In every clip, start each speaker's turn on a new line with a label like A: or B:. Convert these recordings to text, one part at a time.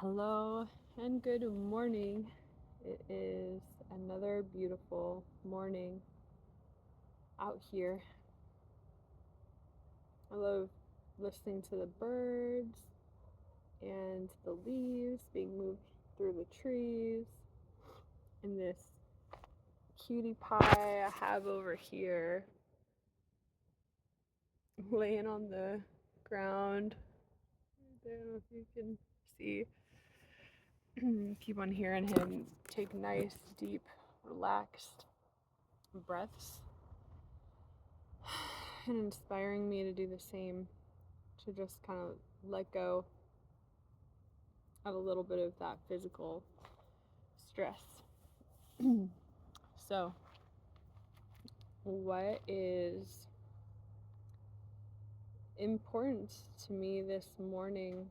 A: Hello and good morning. It is another beautiful morning out here. I love listening to the birds and the leaves being moved through the trees, and this cutie pie I have over here laying on the ground. I don't know if you can see. Keep on hearing him take nice, deep, relaxed breaths and inspiring me to do the same, to just kind of let go of a little bit of that physical stress. So, what is important to me this morning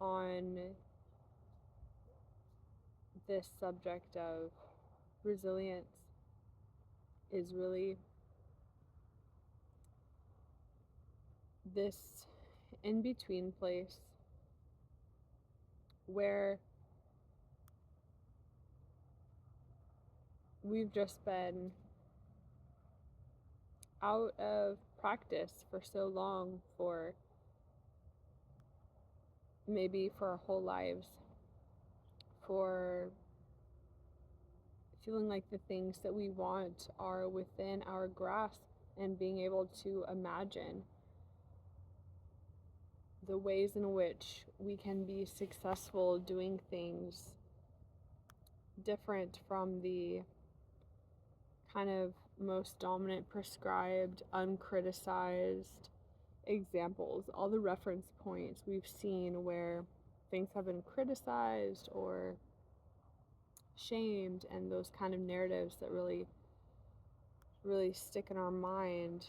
A: on this subject of resilience is really this in between place where we've just been out of practice for so long, for maybe for our whole lives, for feeling like the things that we want are within our grasp, and being able to imagine the ways in which we can be successful doing things different from the kind of most dominant, prescribed, uncriticized examples, all the reference points we've seen where things have been criticized or shamed, and those kind of narratives that really stick in our mind.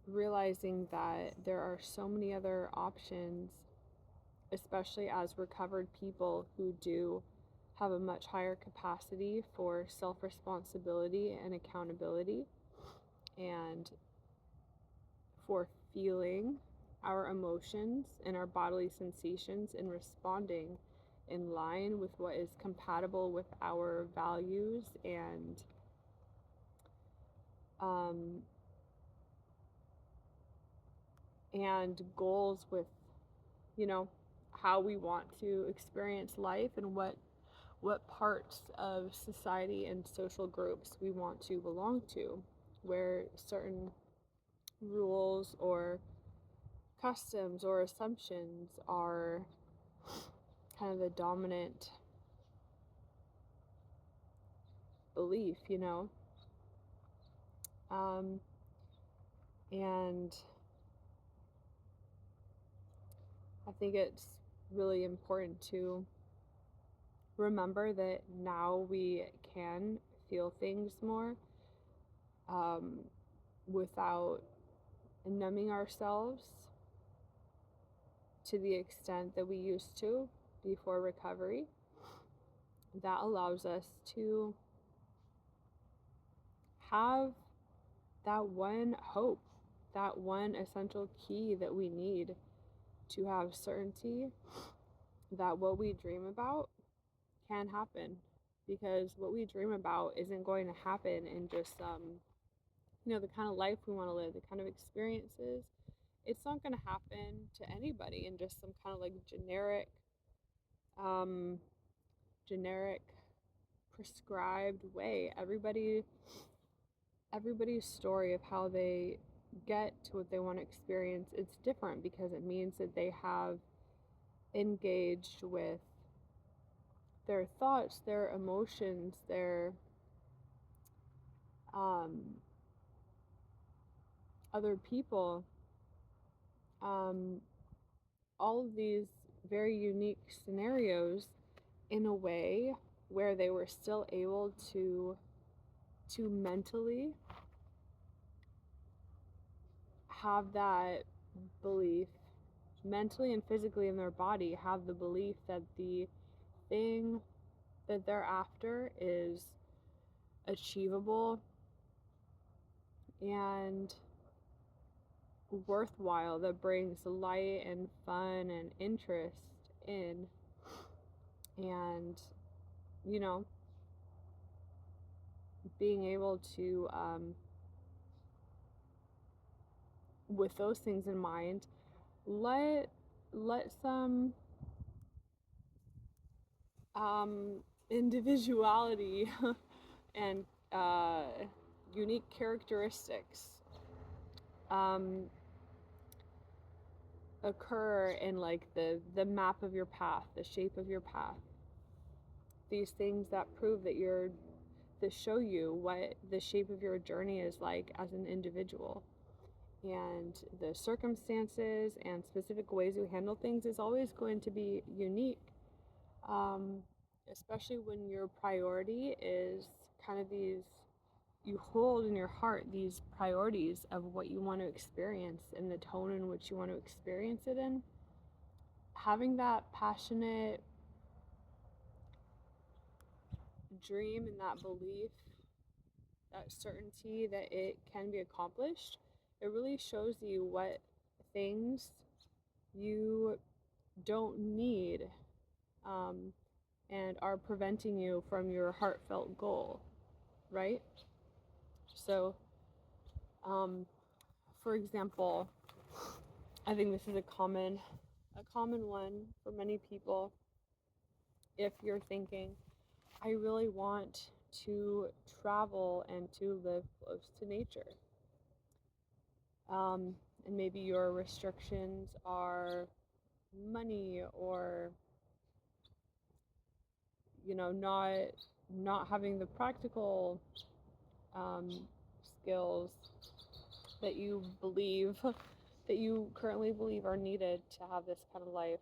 A: Realizing that there are so many other options, especially as recovered people who do have a much higher capacity for self-responsibility and accountability, and for feeling our emotions and our bodily sensations and responding in line with what is compatible with our values um, and goals, with how we want to experience life, and what parts of society and social groups we want to belong to, where certain rules or customs or assumptions are kind of the dominant belief, Um, and I think it's really important to remember that now we can feel things more, um, without numbing ourselves to the extent that we used to before recovery. That allows us to have that one hope, that one essential key that we need to have certainty that what we dream about can happen. Because what we dream about isn't going to happen in just the kind of life we want to live, the kind of experiences. It's not going to happen to anybody in just some kind of like um, generic prescribed way. Everybody's story of how they get to what they want to experience, it's different, because it means that they have engaged with their thoughts, their emotions, their other people, um, all of these very unique scenarios, in a way where they were still able to mentally have that belief, mentally and physically in their body have the belief that the thing that they're after is achievable and worthwhile, that brings light and fun and interest in. And, you know, being able to, with those things in mind, let some individuality and unique characteristics um, occur in like the map of your path, the shape of your path. These things that prove that that show you what the shape of your journey is like as an individual. And the circumstances and specific ways you handle things is always going to be unique, especially when your priority is kind of these, you hold in your heart these priorities of what you want to experience and the tone in which you want to experience it in. Having that passionate dream and that belief, that certainty that it can be accomplished, it really shows you what things you don't need, and are preventing you from your heartfelt goal, right? So, for example, I think this is a common one for many people. If you're thinking, I really want to travel and to live close to nature, and maybe your restrictions are money, or not having the practical skills that you believe that you currently believe are needed to have this kind of life.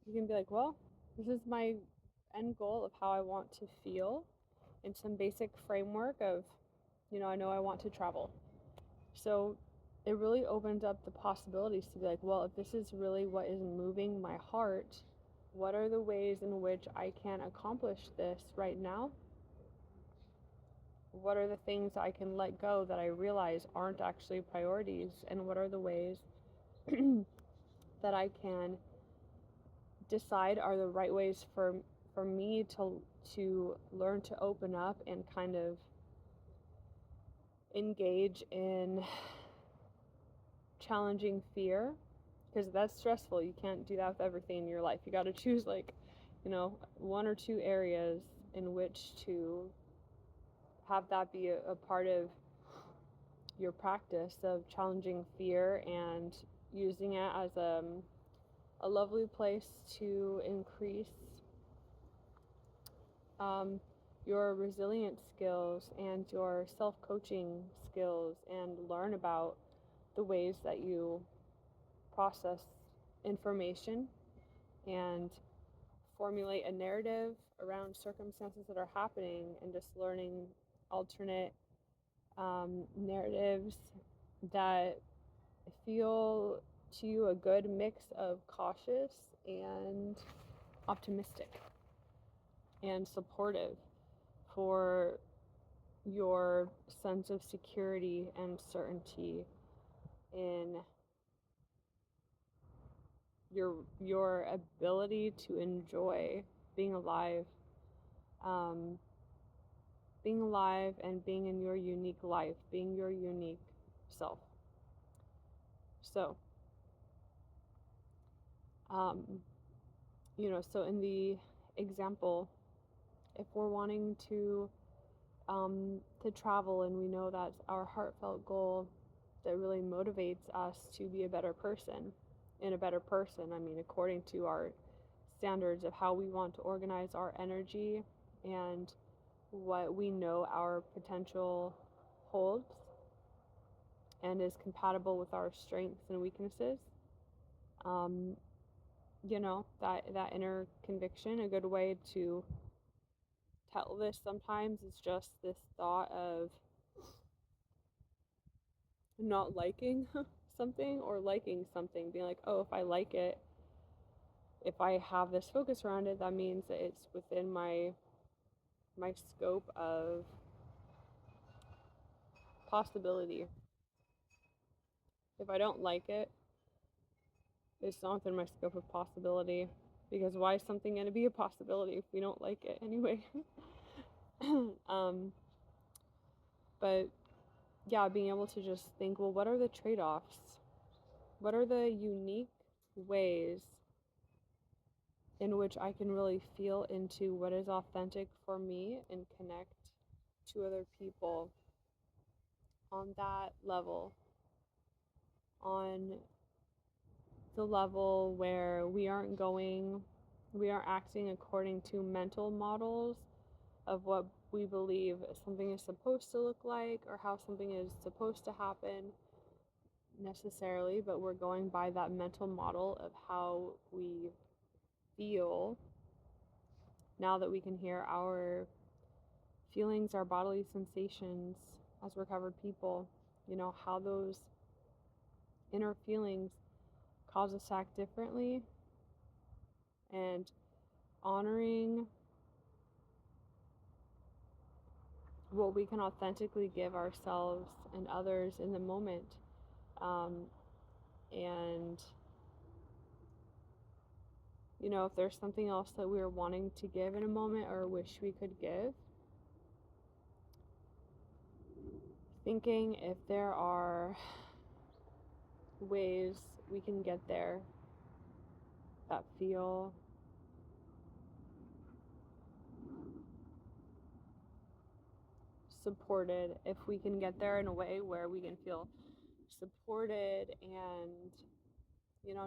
A: You can be like, well, this is my end goal of how I want to feel, in some basic framework of, I know I want to travel. So it really opens up the possibilities to be like, well, if this is really what is moving my heart, what are the ways in which I can accomplish this right now? What are the things I can let go that I realize aren't actually priorities? And what are the ways that I can decide are the right ways for me to learn to open up and kind of engage in challenging fear? Because that's stressful. You can't do that with everything in your life. You got to choose one or two areas in which to have that be a part of your practice of challenging fear and using it as a lovely place to increase your resilience skills and your self-coaching skills, and learn about the ways that you process information and formulate a narrative around circumstances that are happening, and just learning alternate narratives that feel to you a good mix of cautious and optimistic and supportive for your sense of security and certainty in your ability to enjoy being alive, and being in your unique life, being your unique self. So, so in the example, if we're wanting to travel, and we know that's our heartfelt goal that really motivates us to be a better person, I mean, according to our standards of how we want to organize our energy and what we know our potential holds and is compatible with our strengths and weaknesses. That inner conviction, a good way to tell this sometimes is just this thought of not liking something or liking something, being like, oh, if I like it, if I have this focus around it, that means that it's within my scope of possibility. If I don't like it, it's not within my scope of possibility. Because why is something going to be a possibility if we don't like it anyway? But yeah, being able to just think, well, what are the trade-offs? What are the unique ways in which I can really feel into what is authentic for me and connect to other people on that level, on the level where we aren't acting according to mental models of what we believe something is supposed to look like or how something is supposed to happen necessarily, but we're going by that mental model of how we feel. Now that we can hear our feelings, our bodily sensations as recovered people, how those inner feelings cause us to act differently, and honoring what we can authentically give ourselves and others in the moment. And if there's something else that we're wanting to give in a moment or wish we could give, thinking if there are ways we can get there that feel supported, if we can get there in a way where we can feel supported and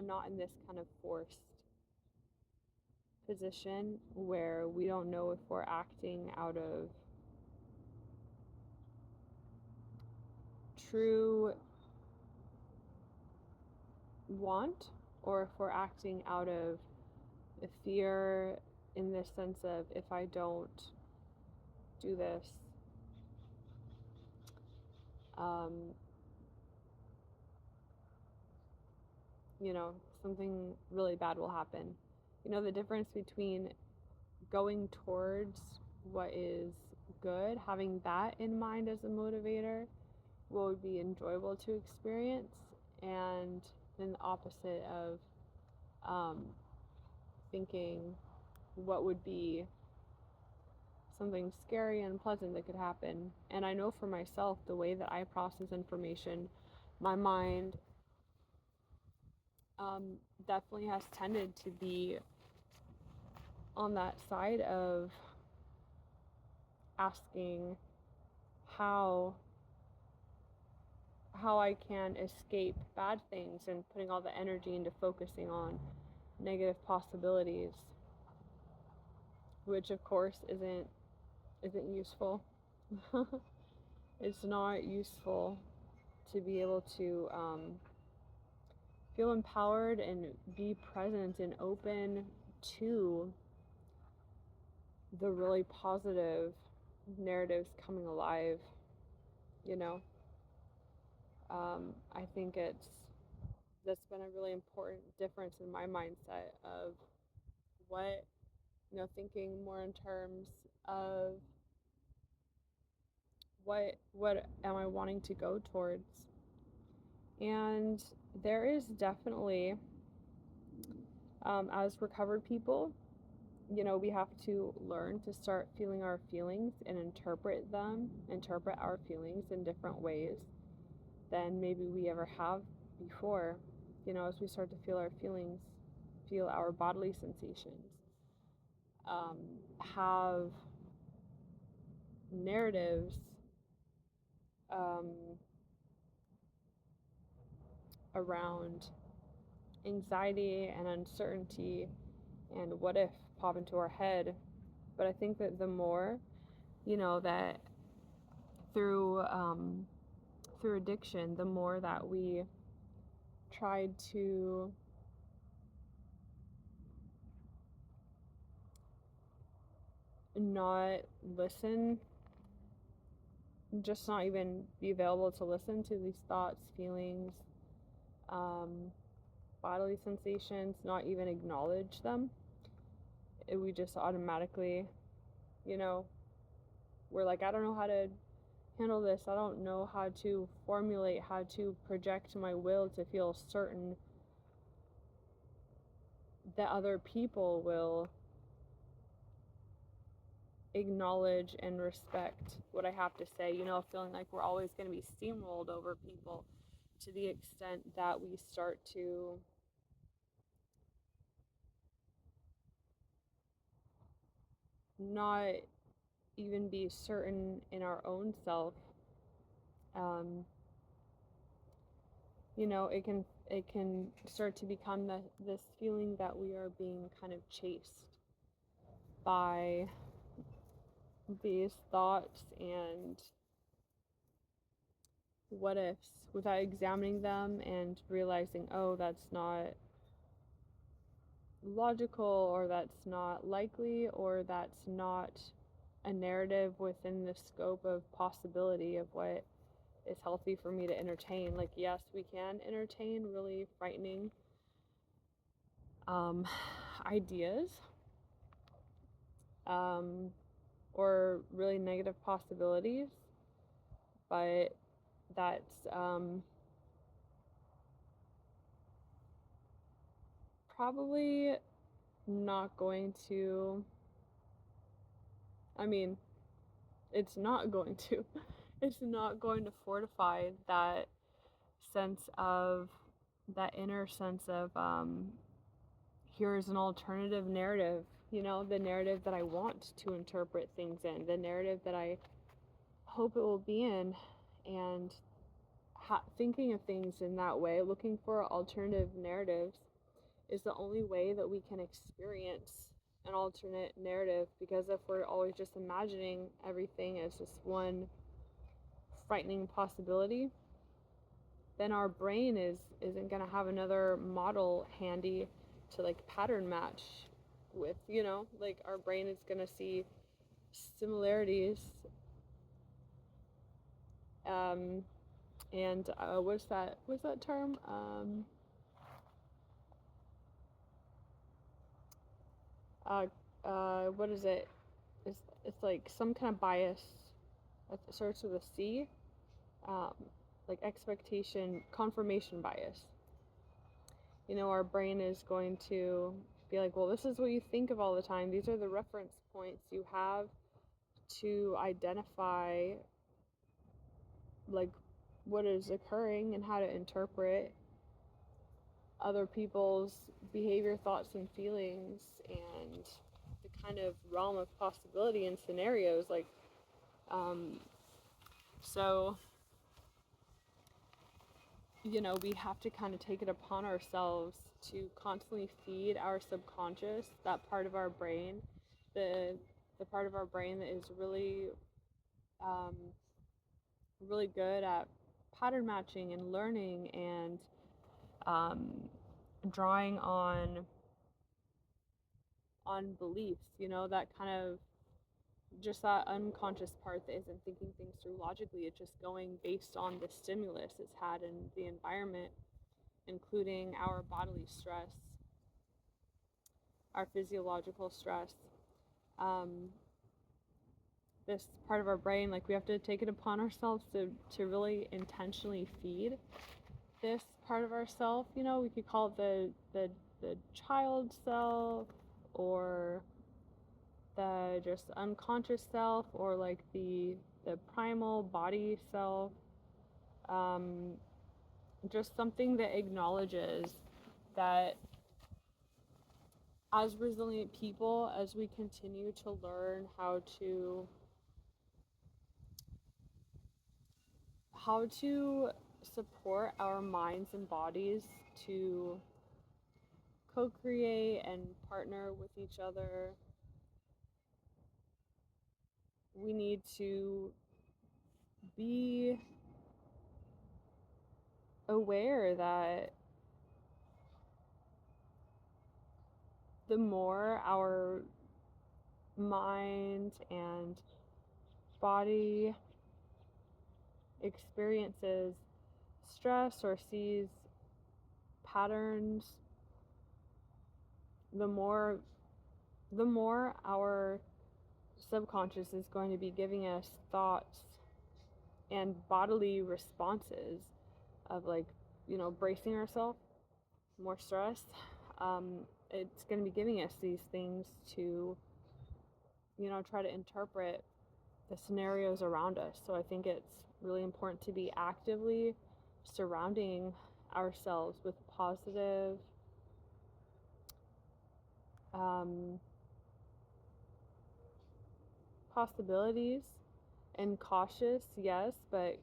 A: not in this kind of forced position where we don't know if we're acting out of true want or if we're acting out of a fear, in this sense of, if I don't do this, something really bad will happen. The difference between going towards what is good, having that in mind as a motivator, what would be enjoyable to experience, and then the opposite of thinking what would be something scary and unpleasant that could happen. And I know for myself, the way that I process information, my mind definitely has tended to be on that side of asking how I can escape bad things and putting all the energy into focusing on negative possibilities, which of course isn't useful. It's not useful to be able to feel empowered and be present and open to the really positive narratives coming alive. I think that's been a really important difference in my mindset of what, thinking more in terms of what am I wanting to go towards. And there is definitely, as recovered people, we have to learn to start feeling our feelings and interpret our feelings in different ways than maybe we ever have before. As we start to feel our feelings, feel our bodily sensations, have narratives around anxiety and uncertainty and what if pop into our head. But I think that the more, that through addiction, the more that we tried to not listen, just not even be available to listen to these thoughts, feelings, bodily sensations, not even acknowledge them. We just automatically, we're like, I don't know how to handle this. I don't know how to formulate, how to project my will to feel certain that other people will acknowledge and respect what I have to say. Feeling like we're always going to be steamrolled over people to the extent that we start to not even be certain in our own self. um, it can start to become this feeling that we are being kind of chased by these thoughts and what ifs without examining them and realizing, oh, that's not logical, or that's not likely, or that's not a narrative within the scope of possibility of what is healthy for me to entertain. Like, yes, we can entertain really frightening um, ideas, um, or really negative possibilities, but that's probably not going to, I mean, it's not going to, it's not going to fortify that sense of, that inner sense of, here's an alternative narrative, the narrative that I want to interpret things in, the narrative that I hope it will be in, and thinking of things in that way, looking for alternative narratives, is the only way that we can experience an alternate narrative. Because if we're always just imagining everything as just one frightening possibility, then our brain isn't going to have another model handy to like pattern match with. Like, our brain is going to see similarities, and what's that term, uh, what is it? It's like some kind of bias. It starts with a C, um, like expectation, confirmation bias. Our brain is going to be like, well, this is what you think of all the time. These are the reference points you have to identify, like, what is occurring and how to interpret other people's behavior, thoughts, and feelings, and the kind of realm of possibility and scenarios. Like, so, we have to kind of take it upon ourselves to constantly feed our subconscious, that part of our brain, the part of our brain that is really, um, really good at pattern matching and learning, and um, drawing on beliefs. That kind of, just that unconscious part that isn't thinking things through logically. It's just going based on the stimulus it's had in the environment, including our bodily stress, our physiological stress. Um, this part of our brain, like, we have to take it upon ourselves to really intentionally feed this part of ourself. We could call it the child self, or the just unconscious self, or like the primal body self. Um, just something that acknowledges that as resilient people, as we continue to learn how to support our minds and bodies to co-create and partner with each other, we need to be aware that the more our mind and body experiences stress or sees patterns, the more our subconscious is going to be giving us thoughts and bodily responses of like, bracing ourselves, more stress. It's going to be giving us these things to, try to interpret the scenarios around us. So I think it's really important to be actively surrounding ourselves with positive possibilities, and cautious, yes, but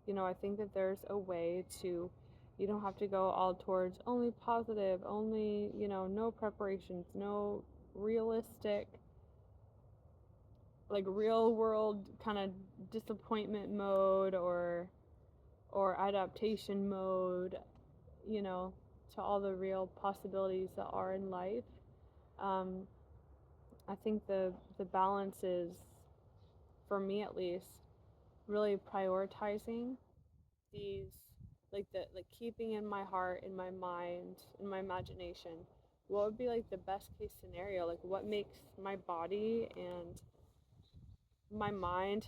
A: I think that there's a way to, you don't have to go all towards only positive, only, no preparations, no realistic, like real world kind of disappointment mode or adaptation mode, to all the real possibilities that are in life. I think the balance is, for me at least, really prioritizing these, like keeping in my heart, in my mind, in my imagination, what would be like the best case scenario, like what makes my body and my mind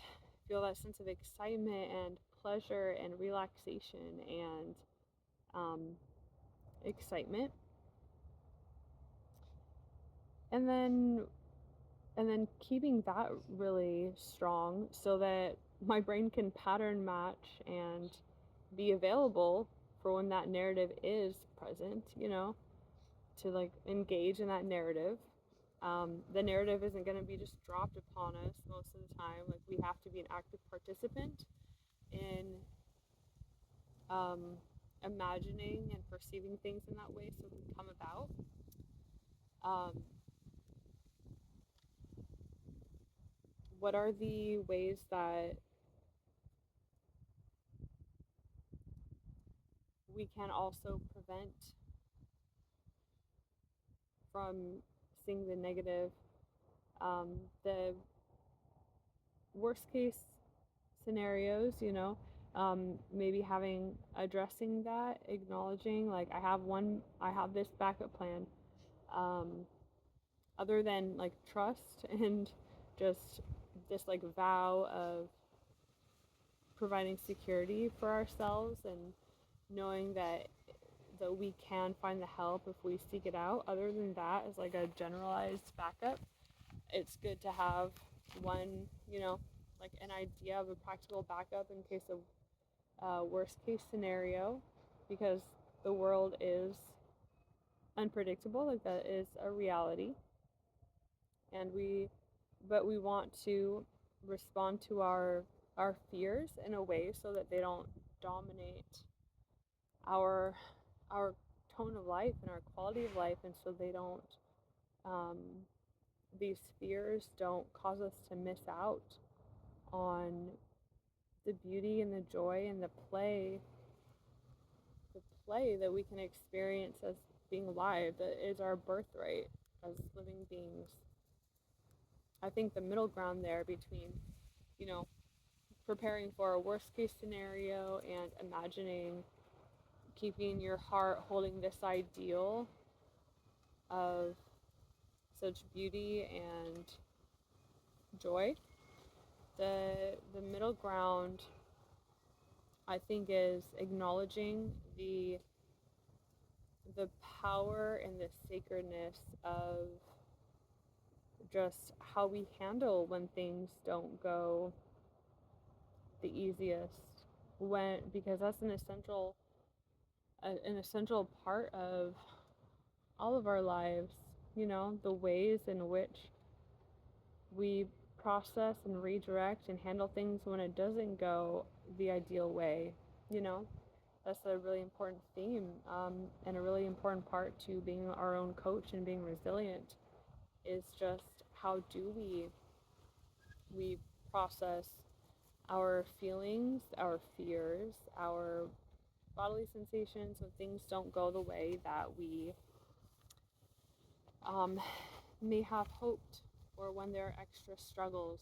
A: feel that sense of excitement and pleasure and relaxation and um, excitement, and then keeping that really strong so that my brain can pattern match and be available for when that narrative is present, to like engage in that narrative. The narrative isn't going to be just dropped upon us most of the time. Like, we have to be an active participant in imagining and perceiving things in that way so it can come about. What are the ways that we can also prevent from seeing the negative, the worst case scenarios, maybe addressing that, acknowledging, like, I have this backup plan, um, other than like trust and just this like vow of providing security for ourselves and knowing that we can find the help if we seek it out. Other than that, as like a generalized backup, it's good to have one, like an idea of a practical backup in case of worst case scenario, because the world is unpredictable, like that is a reality, and but we want to respond to our fears in a way so that they don't dominate our our tone of life and our quality of life, and so they don't um, these fears don't cause us to miss out on the beauty and the joy and the play that we can experience as being alive, that is our birthright as living beings. I think the middle ground there between, preparing for a worst case scenario and imagining, keeping your heart holding this ideal of such beauty and joy. The middle ground, I think, is acknowledging the power and the sacredness of just how we handle when things don't go the easiest, because that's an essential part of all of our lives, the ways in which we process and redirect and handle things when it doesn't go the ideal way. That's a really important theme, and a really important part to being our own coach and being resilient, is just how do we process our feelings, our fears, our bodily sensations when things don't go the way that we may have hoped, or when there are extra struggles.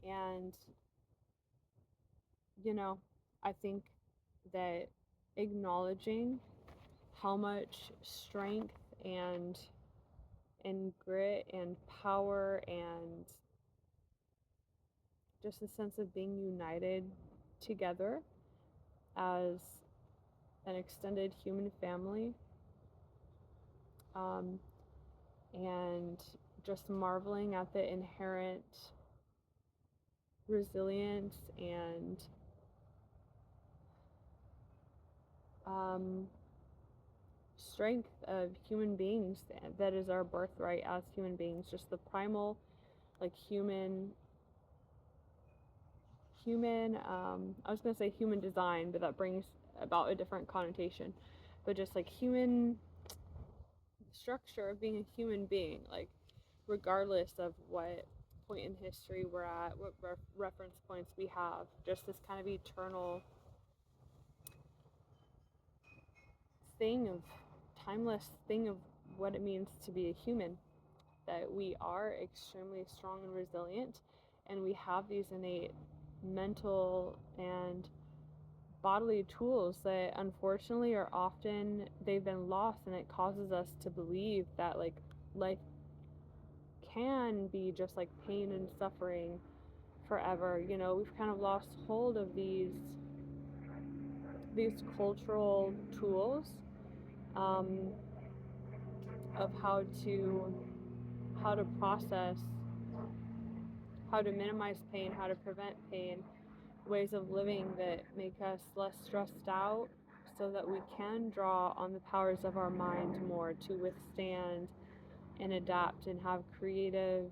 A: And, I think that acknowledging how much strength and grit and power and just a sense of being united together as an extended human family, um, and just marveling at the inherent resilience and strength of human beings. That is our birthright as human beings, just the primal, like human I was going to say human design, but that brings about a different connotation, but just like human structure of being a human being, like regardless of what point in history we're at, what reference points we have, just this kind of eternal thing of timeless thing of what it means to be a human, that we are extremely strong and resilient, and we have these innate mental and bodily tools that unfortunately are often they've been lost, and it causes us to believe that like life can be just like pain and suffering forever. You know, we've kind of lost hold of these cultural tools, um, of how to process, how to minimize pain, how to prevent pain, ways of living that make us less stressed out, so that we can draw on the powers of our mind more to withstand and adapt and have creative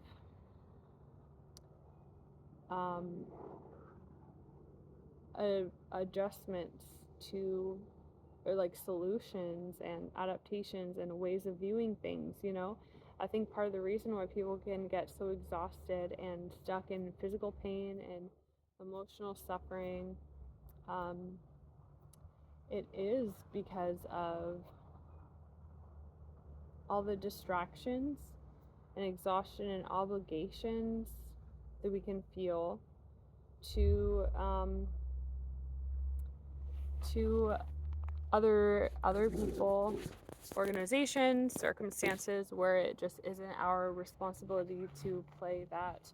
A: um, adjustments to, or like solutions and adaptations and ways of viewing things, you know. I think part of the reason why people can get so exhausted and stuck in physical pain and emotional suffering, um, it is because of all the distractions and exhaustion and obligations that we can feel to to other people, organizations, circumstances, where it just isn't our responsibility to play that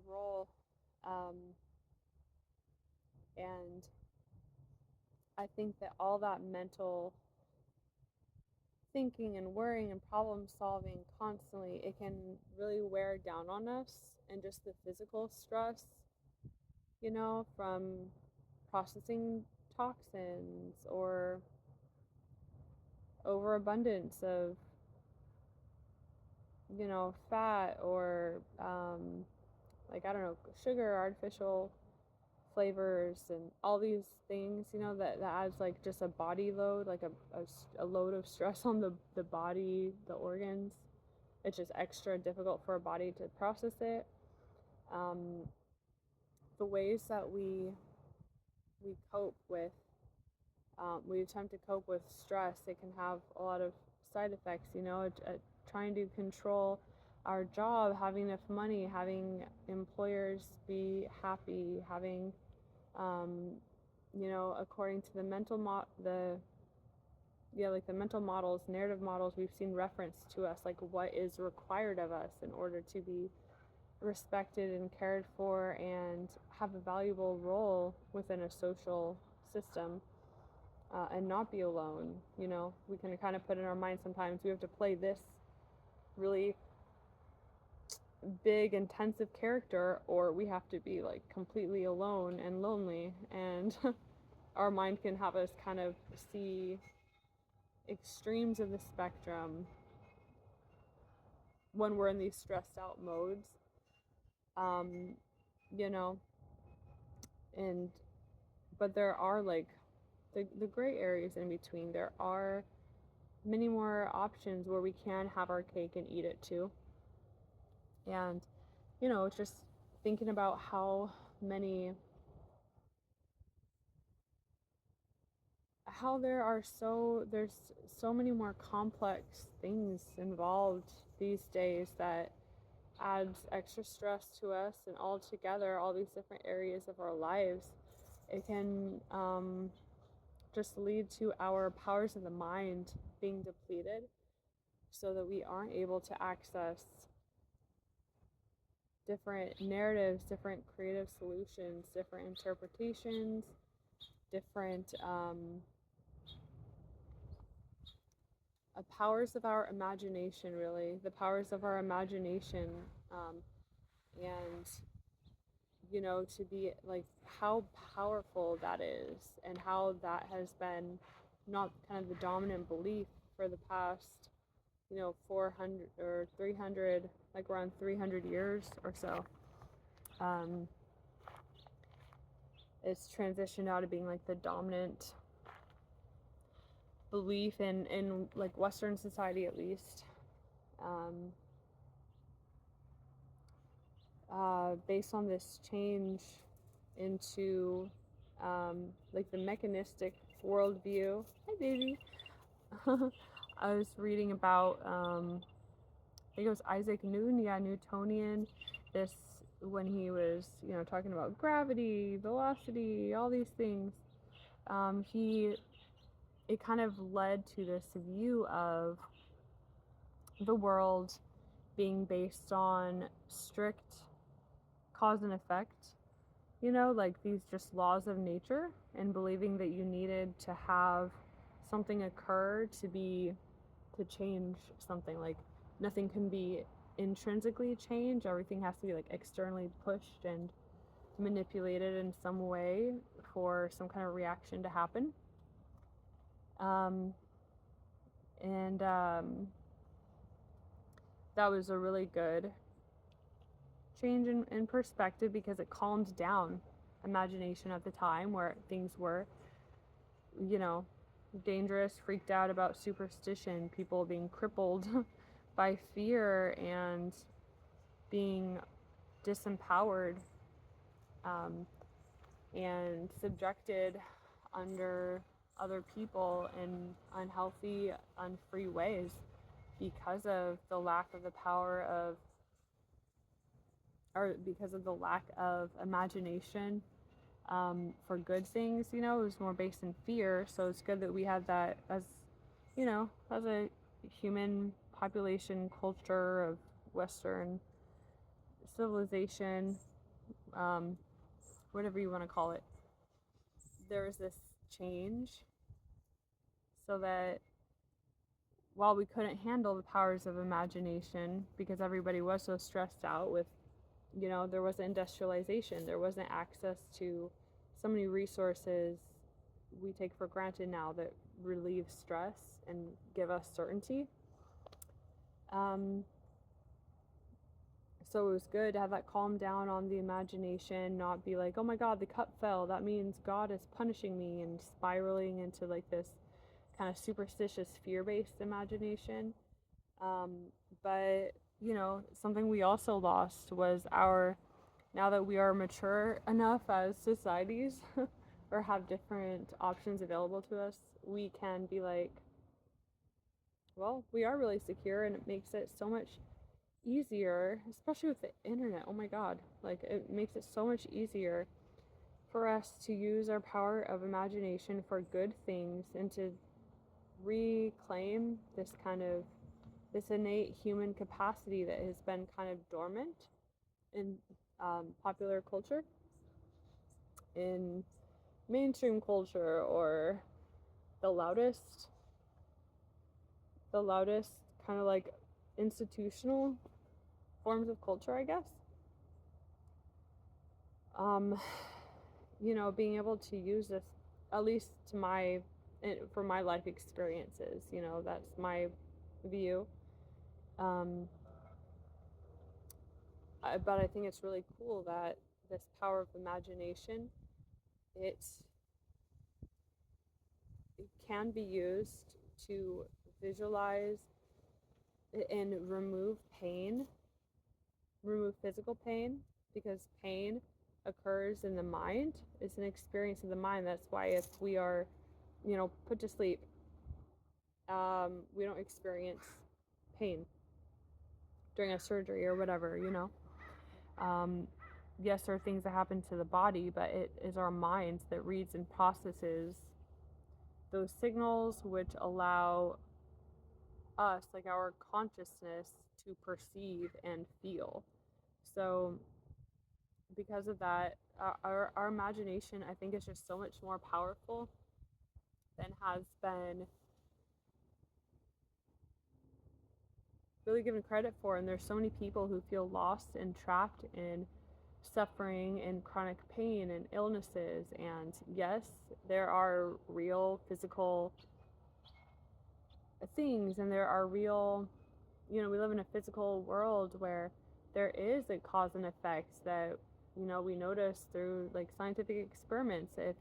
A: role. um, and I think that all that mental thinking and worrying and problem solving constantly, it can really wear down on us, and just the physical stress, you know, from processing toxins or overabundance of, you know, fat or like, I don't know, sugar, artificial flavors, and all these things, you know, that adds like just a body load, like a load of stress on the body, the organs. It's just extra difficult for our body to process it. Um, the ways that we cope with, we attempt to cope with stress, it can have a lot of side effects, you know, trying to control our job, having enough money, having employers be happy, having, um, you know, according to the like the mental models, narrative models we've seen reference to us, like what is required of us in order to be respected and cared for and have a valuable role within a social system, and not be alone. You know, we can kind of put in our mind sometimes we have to play this really big, intensive character, or we have to be like completely alone and lonely. And our mind can have us kind of see extremes of the spectrum when we're in these stressed out modes. Um, you know, and but there are like the gray areas in between. There are many more options where we can have our cake and eat it too. And, you know, just thinking about how there's so many more complex things involved these days that adds extra stress to us, and all together, all these different areas of our lives, it can just lead to our powers of the mind being depleted, so that we aren't able to access different narratives, different creative solutions, different interpretations, different powers of our imagination, really, the powers of our imagination, and to be like how powerful that is, and how that has been not kind of the dominant belief for the past 400 or 300, like around 300 years or so. It's transitioned out of being like the dominant belief in like Western society, at least. Based on this change into like the mechanistic worldview. Hi, baby. I was reading about, I think it was Isaac Newton, Newtonian, this, when he was, talking about gravity, velocity, all these things. It kind of led to this view of the world being based on strict cause and effect, like these just laws of nature, and believing that you needed to have something occur to change something. Like nothing can be intrinsically changed, everything has to be like externally pushed and manipulated in some way for some kind of reaction to happen. And that was a really good change in perspective, because it calmed down imagination at the time, where things were, dangerous, freaked out about superstition, people being crippled by fear and being disempowered, and subjected under other people in unhealthy, unfree ways, because of the lack of the power of, or because of the lack of imagination for good things. It was more based in fear. So it's good that we had that as a human population, culture of Western civilization, whatever you want to call it. There was this change so that while we couldn't handle the powers of imagination, because everybody was so stressed out with, there wasn't industrialization, there wasn't access to so many resources we take for granted now that relieve stress and give us certainty. So it was good to have that calm down on the imagination, not be like, oh my God, the cup fell, that means God is punishing me, and spiraling into like this kind of superstitious, fear-based imagination. But something we also lost was now that we are mature enough as societies or have different options available to us, we can be like, well, we are really secure, and it makes it so much easier, especially with the internet. Oh my God, like it makes it so much easier for us to use our power of imagination for good things, and to reclaim this innate human capacity that has been kind of dormant in popular culture, in mainstream culture, or the loudest kind of like institutional forms of culture, I guess. Being able to use this, at least for my life experiences, that's my view. But I think it's really cool that this power of imagination, it can be used to visualize and remove physical pain, because pain occurs in the mind. It's an experience of the mind. That's why if we are, put to sleep, we don't experience pain during a surgery or whatever, yes, there are things that happen to the body, but it is our mind that reads and processes those signals, which allow us, like our consciousness, to perceive and feel. So because of that, our imagination, I think, is just so much more powerful than has been really given credit for. And there's so many people who feel lost and trapped in suffering and chronic pain and illnesses. And yes, there are real physical things, and there are real, we live in a physical world where there is a cause and effect that, we notice through like scientific experiments. If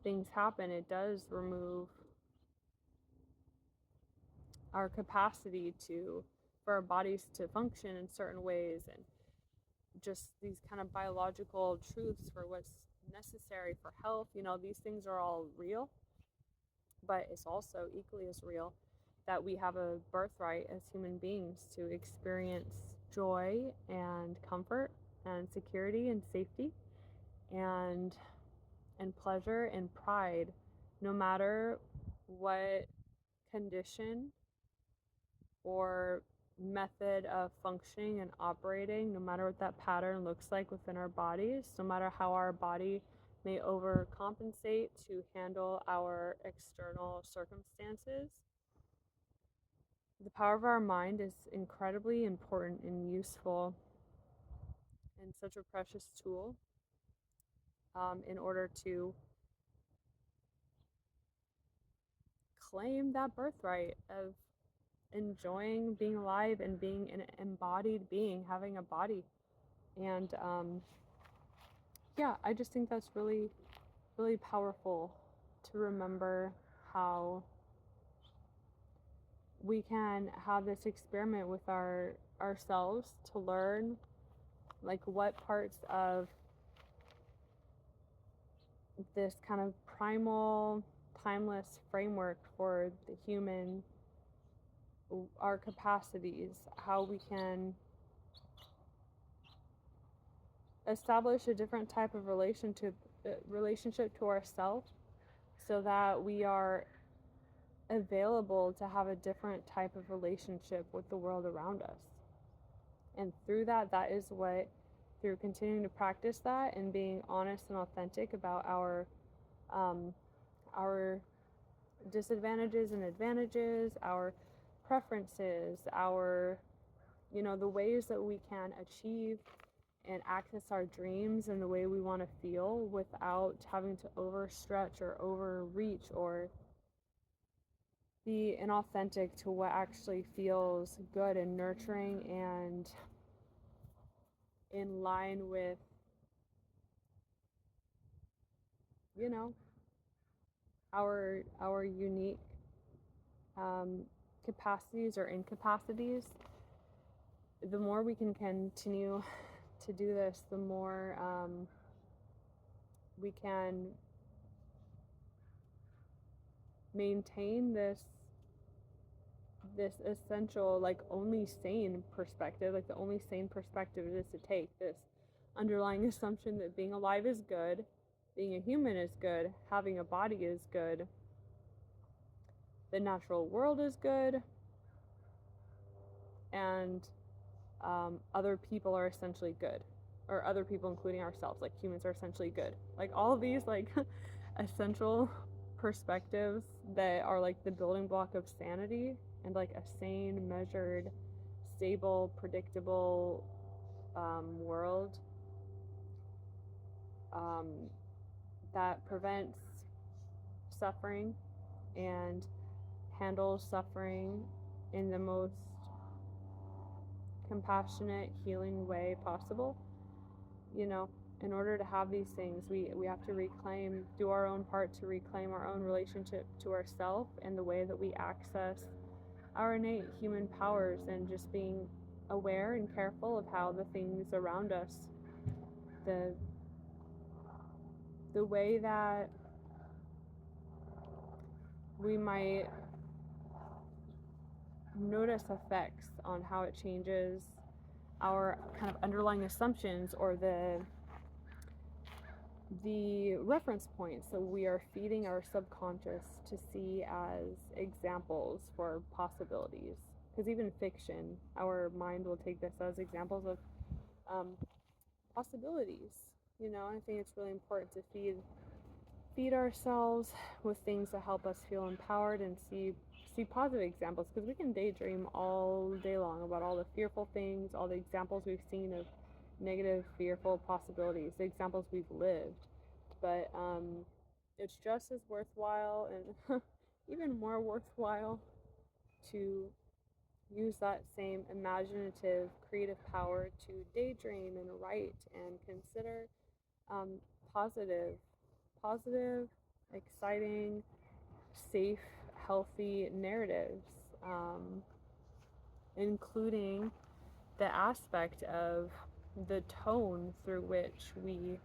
A: things happen, it does remove our capacity for our bodies to function in certain ways, and just these kind of biological truths for what's necessary for health. These things are all real, but it's also equally as real that we have a birthright as human beings to experience joy and comfort and security and safety and pleasure and pride, no matter what condition or method of functioning and operating, no matter what that pattern looks like within our bodies, no matter how our body may overcompensate to handle our external circumstances. The power of our mind is incredibly important and useful and such a precious tool in order to claim that birthright of enjoying being alive and being an embodied being, having a body. And yeah, I just think that's really, really powerful to remember how we can have this experiment with ourselves to learn like what parts of this kind of primal, timeless framework for the human, our capacities, how we can establish a different type of relationship to ourselves, so that we are available to have a different type of relationship with the world around us. And through that is what, through continuing to practice that and being honest and authentic about our disadvantages and advantages, our preferences, our, the ways that we can achieve and access our dreams in the way we want to feel without having to overstretch or overreach or be inauthentic to what actually feels good and nurturing and in line with, our unique capacities or incapacities. The more we can continue to do this, the more we can maintain this essential, like, only sane perspective. Like, the only sane perspective is to take this underlying assumption that being alive is good, being a human is good, having a body is good, the natural world is good, and other people are essentially good, or other people, including ourselves, like humans, are essentially good. Like, all of these like essential perspectives that are like the building block of sanity and like a sane, measured, stable, predictable world that prevents suffering and handles suffering in the most compassionate, healing way possible. In order to have these things, we have to do our own part to reclaim our own relationship to ourselves and the way that we access our innate human powers, and just being aware and careful of how the things around us, the way that we might notice effects on how it changes our kind of underlying assumptions, or the reference points that we are feeding our subconscious to see as examples for possibilities. Because even fiction, our mind will take this as examples of possibilities. I think it's really important to feed ourselves with things that help us feel empowered and see positive examples, because we can daydream all day long about all the fearful things, all the examples we've seen of negative, fearful possibilities, the examples we've lived. But it's just as worthwhile and even more worthwhile to use that same imaginative, creative power to daydream and write and consider um, positive, positive, exciting, safe, healthy narratives, including the aspect of the tone through which we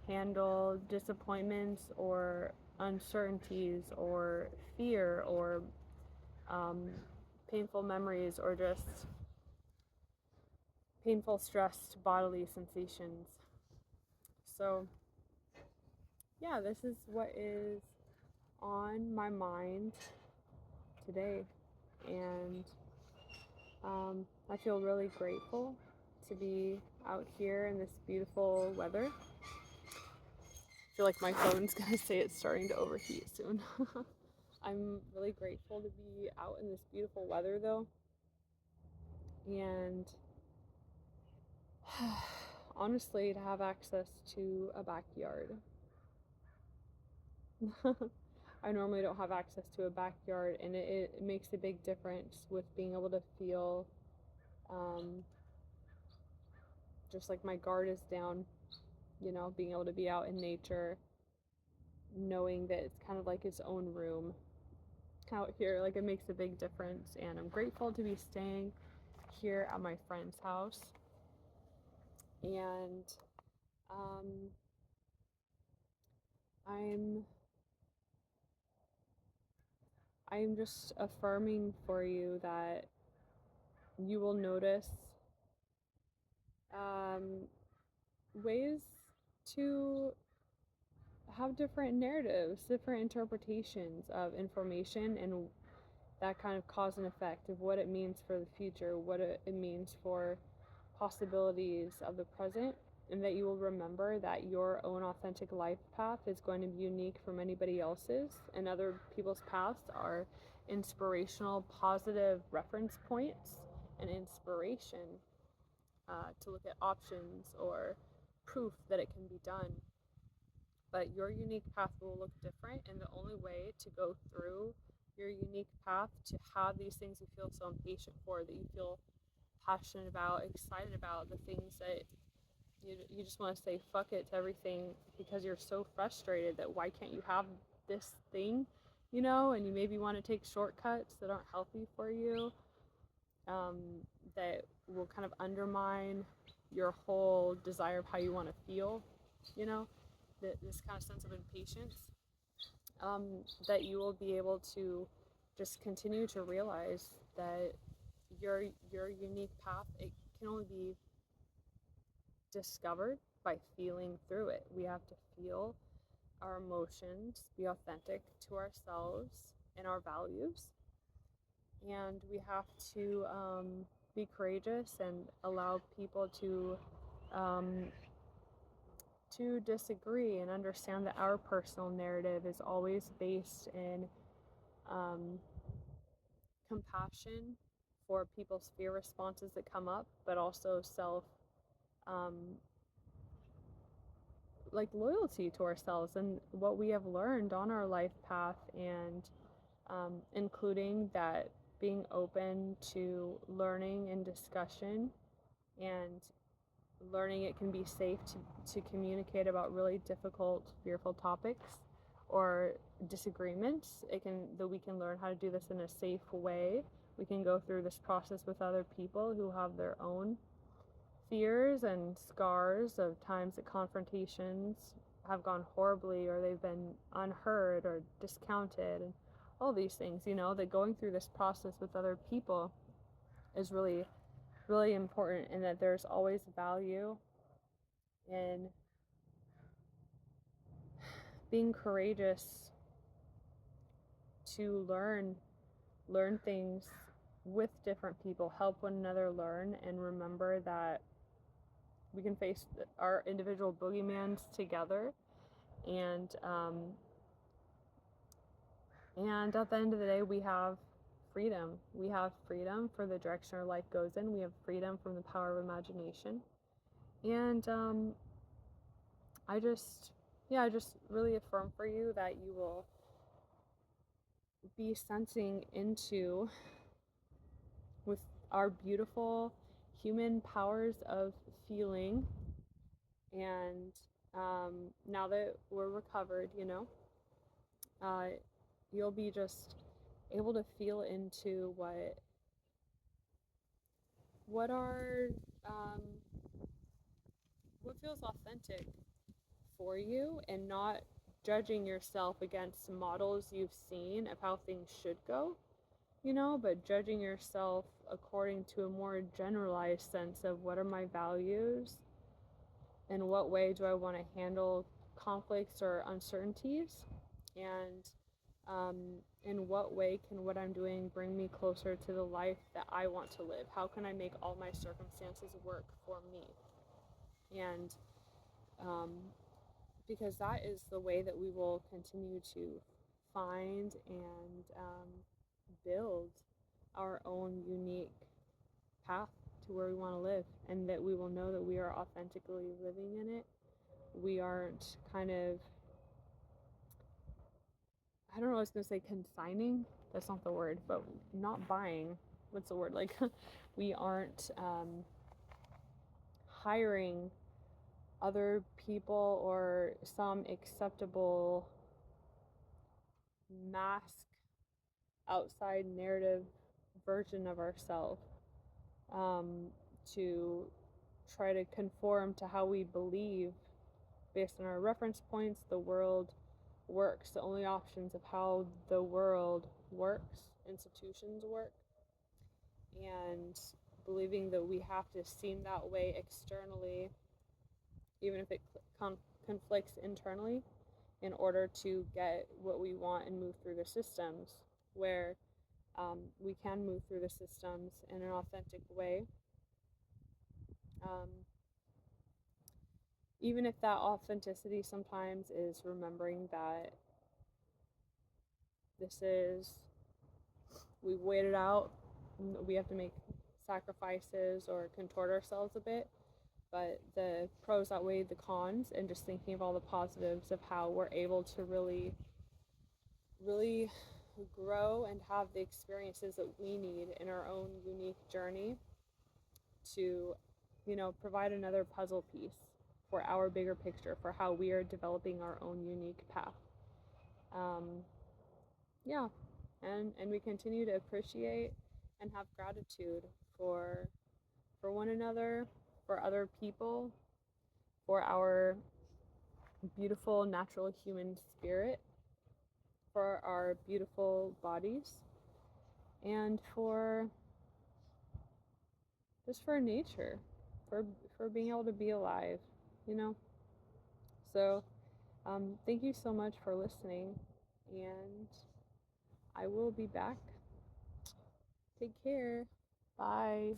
A: handle disappointments or uncertainties or fear or um, painful memories or just painful, stressed bodily sensations. So, yeah, this is what is on my mind today. And I feel really grateful to be out here in this beautiful weather. I feel like my phone's gonna say it's starting to overheat soon. I'm really grateful to be out in this beautiful weather though. And honestly, to have access to a backyard. I normally don't have access to a backyard, and it makes a big difference with being able to feel just like my guard is down, being able to be out in nature, knowing that it's kind of like its own room out here. Like, it makes a big difference, and I'm grateful to be staying here at my friend's house. And I'm just affirming for you that you will notice ways to have different narratives, different interpretations of information, and that kind of cause and effect of what it means for the future, what it means for possibilities of the present, and that you will remember that your own authentic life path is going to be unique from anybody else's, and other people's paths are inspirational, positive reference points and inspiration to look at options or proof that it can be done. But your unique path will look different, and the only way to go through your unique path, to have these things you feel so impatient for, that you feel passionate about, excited about, the things that you just want to say fuck it to everything because you're so frustrated that why can't you have this thing, and you maybe want to take shortcuts that aren't healthy for you, that will kind of undermine your whole desire of how you want to feel, this kind of sense of impatience, that you will be able to just continue to realize that your unique path, it can only be discovered by feeling through it. We have to feel our emotions, be authentic to ourselves and our values, and we have to be courageous and allow people to disagree and understand that our personal narrative is always based in compassion for people's fear responses that come up, but also um, loyalty to ourselves and what we have learned on our life path, and including that being open to learning and discussion, and learning it can be safe to communicate about really difficult, fearful topics or disagreements. That we can learn how to do this in a safe way. We can go through this process with other people who have their own fears and scars of times that confrontations have gone horribly, or they've been unheard or discounted, and all these things, that going through this process with other people is really, really important, and that there's always value in being courageous to learn things with different people, help one another learn, and remember that we can face our individual boogeymans together, and at the end of the day, we have freedom. We have freedom for the direction our life goes in. We have freedom from the power of imagination. And I just really affirm for you that you will be sensing into, with our beautiful human powers of feeling. And now that we're recovered, you'll be just able to feel into what are what feels authentic for you, and not judging yourself against models you've seen of how things should go, but judging yourself according to a more generalized sense of what are my values, in what way do I want to handle conflicts or uncertainties, and in what way can what I'm doing bring me closer to the life that I want to live? How can I make all my circumstances work for me? And because that is the way that we will continue to find and build our own unique path to where we want to live, and that we will know that we are authentically living in it. We aren't kind of, I don't know, I was going to say consigning. That's not the word, but not buying. What's the word? Like, we aren't hiring other people or some acceptable mask outside narrative version of ourselves to try to conform to how we believe based on our reference points the world works, the only options of how the world works, institutions work, and believing that we have to seem that way externally, even if it conflicts internally, in order to get what we want and move through the systems, where we can move through the systems in an authentic way. Even if that authenticity sometimes is remembering that we've waited out, we have to make sacrifices or contort ourselves a bit, but the pros outweigh the cons, and just thinking of all the positives of how we're able to really, really grow and have the experiences that we need in our own unique journey to, provide another puzzle piece for our bigger picture, for how we are developing our own unique path. Yeah, and we continue to appreciate and have gratitude for one another, for other people, for our beautiful natural human spirit, for our beautiful bodies, and for nature, for being able to be alive, So, thank you so much for listening, and I will be back. Take care. Bye.